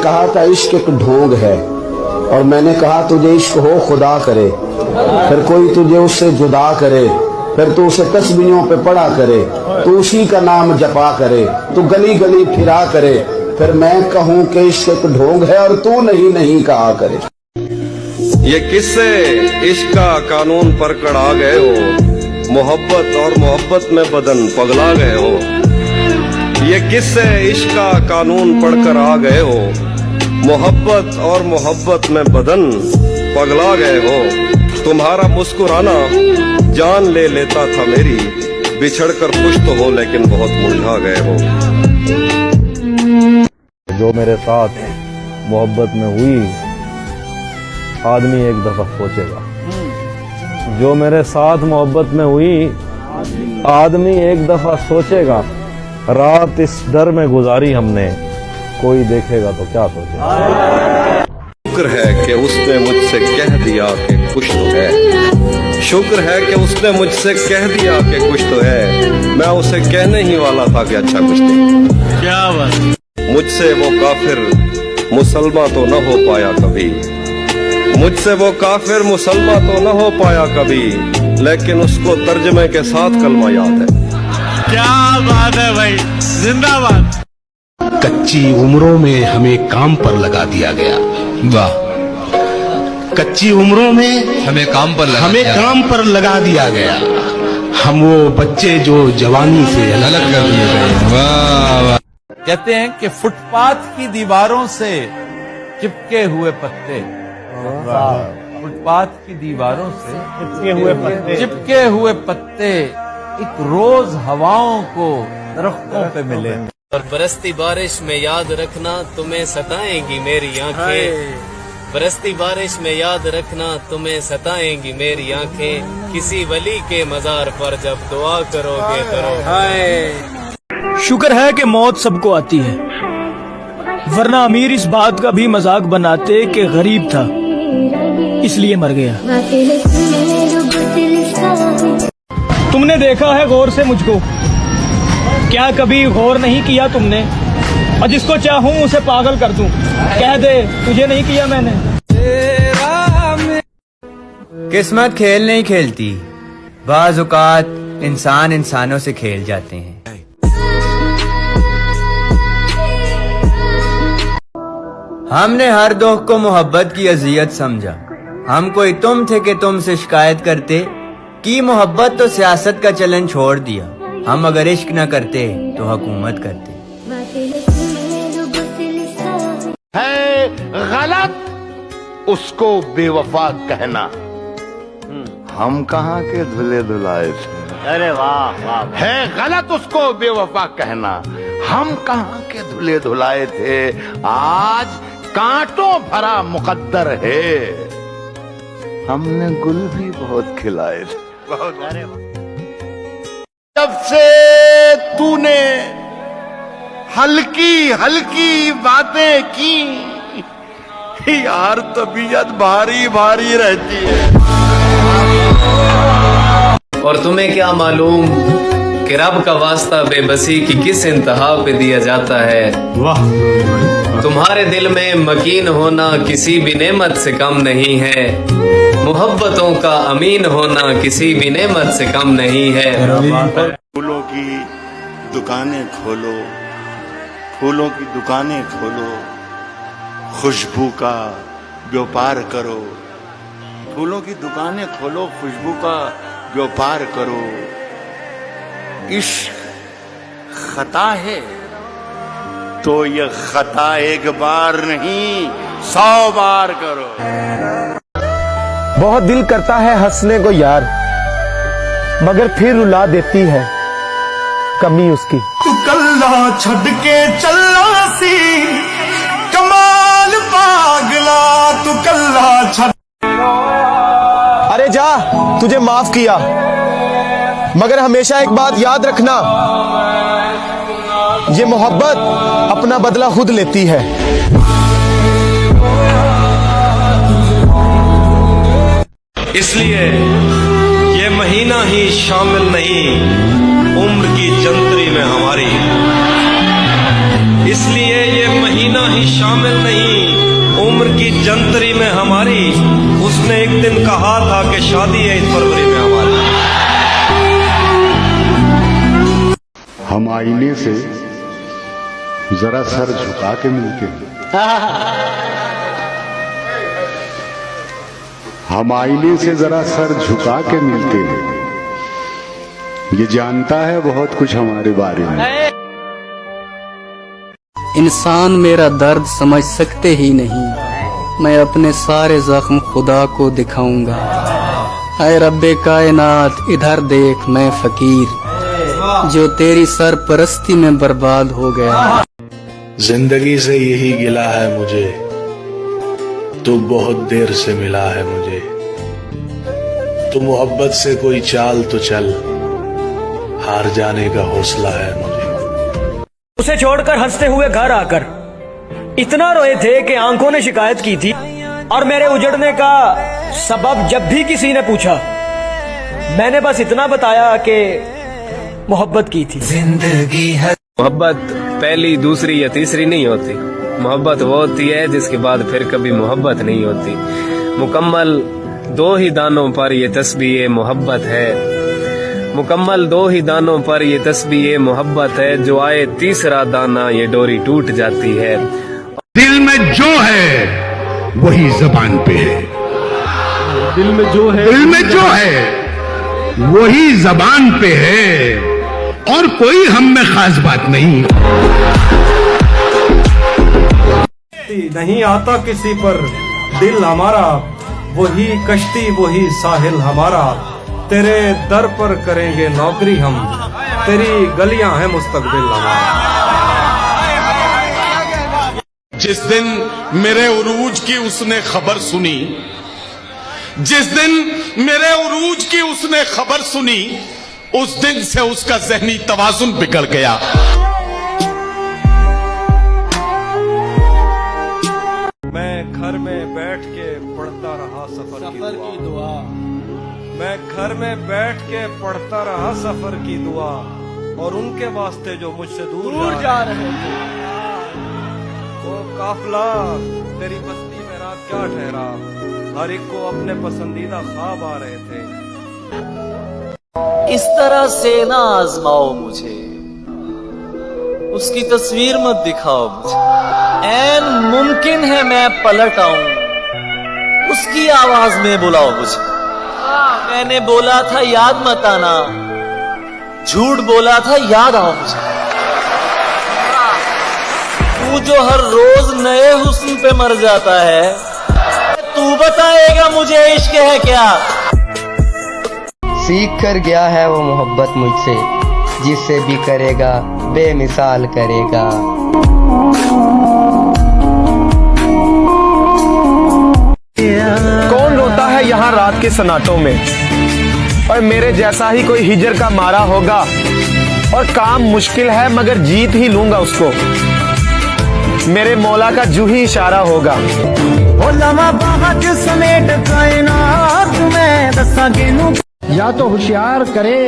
कहा था इश्क एक ढोंग है, और मैंने कहा तुझे इश्क हो खुदा करे, फिर कोई तुझे उससे जुदा करे, फिर तू उसे तस्बीहों पे पढ़ा करे, तू उसी का नाम जपा करे, तू गली गली फिरा करे, फिर मैं कहूँ कि इश्क एक ढोंग है और तू नहीं नहीं कहा करे। ये किससे इश्क का कानून पर कड़ा गए हो, मोहब्बत और मोहब्बत में बदन पगला गए हो। ये किससे इश्क का कानून पढ़कर आ गए हो, मोहब्बत और मोहब्बत में बदन पगला गए हो। तुम्हारा मुस्कुराना जान ले लेता था मेरी, बिछड़कर खुश तो हो लेकिन बहुत मुरझा गए हो। जो मेरे साथ मोहब्बत में हुई आदमी एक दफा सोचेगा, जो मेरे साथ मोहब्बत में हुई आदमी एक दफा सोचेगा। रात इस डर में गुजारी हमने, कोई देखेगा तो क्या सोचेगा। शुक्र है कि उसने मुझसे कह दिया कि कुछ तो है, शुक्र है कि उसने मुझसे कह दिया कि कुछ तो है। मैं उसे कहने ही वाला था कि अच्छा कुछ नहीं। क्या बात। मुझसे वो काफिर मुसलमान तो न हो पाया कभी, मुझसे वो काफिर मुसलमान तो न हो पाया कभी, लेकिन उसको तर्जमे के साथ कलमा याद है। क्या बात है भाई, जिंदाबाद। कच्ची उम्रों में हमें काम पर लगा दिया गया। वाह। कच्ची उम्रों में हमें काम पर लगा दिया गया। हम वो बच्चे जो जवानी से अलग कर दिए गए। वाह वाह। कहते हैं कि फुटपाथ की दीवारों से चिपके हुए पत्ते, फुटपाथ की दीवारों से चिपके हुए पत्ते एक रोज हवाओं को दरख्तों पे मिले। और बरसती बारिश में याद रखना तुम्हें सताएंगी मेरी आंखें, बरसती बारिश में याद रखना तुम्हें सताएंगी मेरी आंखें, किसी वली के मजार पर जब दुआ करोगे करोगे। शुक्र है कि मौत सबको आती है, वरना अमीर इस बात का भी मजाक बनाते कि गरीब था इसलिए मर गया। तुमने देखा है गौर से मुझको, क्या कभी गौर नहीं किया तुमने? और जिसको चाहूं उसे पागल कर दूं, कह दे तुझे नहीं किया मैंने। किस्मत खेल नहीं खेलती, बाज़ औक़ात इंसान इंसानों से खेल जाते हैं। हमने हर दोस्त को मोहब्बत की अजियत समझा, हम कोई तुम थे कि तुमसे शिकायत करते कि मोहब्बत तो सियासत का चलन छोड़ दिया, हम अगर इश्क न करते तो हुकूमत करते। है गलत उसको बेवफा कहना, हम कहाँ के धुले धुलाए थे। अरे वाह वाह। है गलत उसको बेवफा कहना, हम कहाँ के धुले धुलाए थे। आज कांटों भरा मुकद्दर है, हमने गुल भी बहुत खिलाए थे। जब से तूने हल्की हल्की बातें की, यार तबीयत भारी भारी रहती है। और तुम्हें क्या मालूम कि रब का वास्ता बेबसी की किस इंतहा पे दिया जाता है। वाह। तुम्हारे दिल में मकीन होना किसी भी नेमत से कम नहीं है, मोहब्बतों का अमीन होना किसी भी नेमत से कम नहीं है। फूलों की दुकानें खोलो, फूलों की दुकानें खोलो, खुशबू का व्यापार करो। फूलों की दुकानें खोलो, खुशबू का व्यापार करो। इश्क खता है तो ये खता एक बार नहीं 100 बार करो। बहुत दिल करता है हंसने को यार, मगर फिर रुला देती है कमी उसकी। तू कल्ला छड़ के चलना सी, कमाल पागला तू कल्ला छड़। अरे जा, तुझे माफ किया, मगर हमेशा एक बात याद रखना, ये मोहब्बत अपना बदला खुद लेती है। इसलिए ये महीना ही शामिल नहीं उम्र की जंतरी में हमारी, इसलिए ये महीना महीना ही शामिल नहीं उम्र की जंतरी में हमारी। उसने एक दिन कहा था कि शादी है इस फरवरी में हमारी। हम आईने से जरा सर झुका के मिलते हैं। हम आईने से जरा सर झुका के मिलते हैं। ये जानता है बहुत कुछ हमारे बारे में। इंसान मेरा दर्द समझ सकते ही नहीं, मैं अपने सारे जख्म खुदा को दिखाऊंगा। ऐ रब्बे कायनात इधर देख, मैं फकीर जो तेरी सरपरस्ती में बर्बाद हो गया। जिंदगी से यही गिला है मुझे, तू बहुत देर से मिला है मुझे। तू मोहब्बत से कोई चाल तो चल, हार जाने का हौसला है मुझे। उसे छोड़कर हंसते हुए घर आकर इतना रोए थे कि आंखों ने शिकायत की थी। और मेरे उजड़ने का सबब जब भी किसी ने पूछा, मैंने बस इतना बताया कि मोहब्बत की थी। जिंदगी है मोहब्बत पहली, दूसरी या तीसरी नहीं होती। मोहब्बत वो होती है जिसके बाद फिर कभी मोहब्बत नहीं होती। मुकम्मल 2 ही दानों पर ये तस्बीह मोहब्बत है। मुकम्मल 2 ही दानों पर ये तस्बीह मोहब्बत है। जो आए तीसरा दाना ये डोरी टूट जाती है। दिल में जो है वही जबान पे है। दिल में जो है, दिल में जो है वही जबान पे है, और कोई हम में खास बात नहीं। नहीं आता किसी पर दिल हमारा, वही कश्ती वही साहिल हमारा। तेरे दर पर करेंगे नौकरी हम, तेरी गलियां हैं मुस्तकबिल हमारा। जिस दिन मेरे उरूज की उसने खबर सुनी, जिस दिन मेरे उरूज की उसने खबर सुनी, उस दिन से उसका ज़हनी तवाजुन बिगड़ गया। मैं घर में बैठ के पढ़ता रहा सफर की दुआ। मैं घर में बैठ के पढ़ता रहा सफर की दुआ। और उनके वास्ते जो मुझसे दूर जा रहे थे, वो काफिला तेरी बस्ती में रात क्या ठहरा। हर एक को अपने पसंदीदा ख्वाब आ रहे थे। इस तरह से ना आजमाओ मुझे, उसकी तस्वीर मत दिखाओ मुझे। ऐन मुमकिन है मैं पलट आऊं, उसकी आवाज में बुलाओ मुझे। मैंने बोला था याद मत आना, झूठ बोला था याद आओ मुझे। तू जो हर रोज नए हुस्न पे मर जाता है, तू बताएगा मुझे इश्क है क्या। सीख कर गया है वो मोहब्बत मुझसे, जिससे भी करेगा बेमिसाल करेगा। कौन रोता है यहाँ रात के सन्नाटों में, और मेरे जैसा ही कोई हिजर का मारा होगा। और काम मुश्किल है मगर जीत ही लूंगा उसको, मेरे मौला का जू ही इशारा होगा। या तो होशियार करे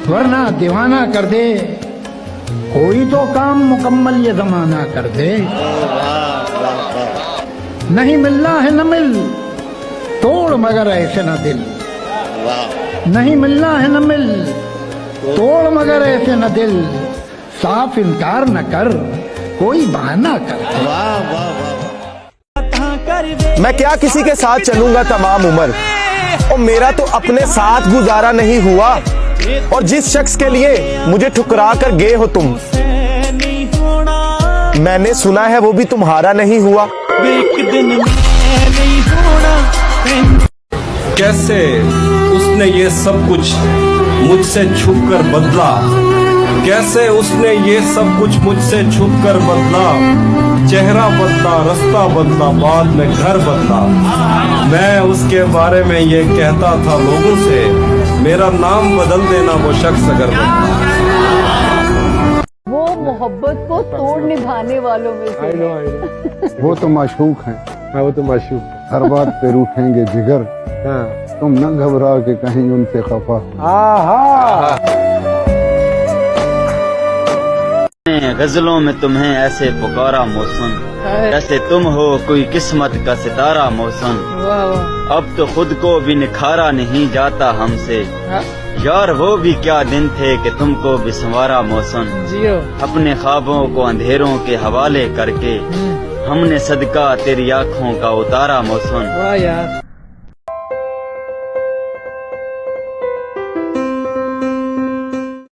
वरना दीवाना कर दे, कोई तो काम मुकम्मल ये जमाना कर दे। नहीं मिलना है न मिल, तोड़ मगर ऐसे न दिल। नहीं मिलना है न मिल, तोड़ मगर ऐसे न दिल। साफ इनकार न कर, कोई बहाना कर। मैं क्या किसी के साथ चलूंगा तमाम उम्र, और मेरा तो अपने साथ गुजारा नहीं हुआ। और जिस शख्स के लिए मुझे ठुकरा कर गए हो तुम, मैंने सुना है वो भी तुम्हारा नहीं हुआ। एक दिन कैसे उसने ये सब कुछ मुझसे छुप कर बदला, कैसे उसने ये सब कुछ मुझसे छुप कर बदला। चेहरा बदला, रास्ता बदला, बाद में घर बदला। मैं उसके बारे में ये कहता था लोगों से, मेरा नाम बदल देना वो शख्स अगर बदला। वो मोहब्बत को तोड़ निभाने वालों में से। वो तो माशूक हैं। हाँ, वो तो माशूक हर बात पे रूठेंगे जिगर। हाँ। तुम न घबराओ कि कहीं उनसे खफा। हमने गजलों में तुम्हें ऐसे पुकारा मौसम, जैसे तुम हो कोई किस्मत का सितारा मौसम। अब तो खुद को भी निखारा नहीं जाता हमसे, यार वो भी क्या दिन थे कि तुमको भी संवारा मौसम। अपने ख्वाबों को अंधेरों के हवाले करके हमने सदका तेरी आँखों का उतारा मौसम।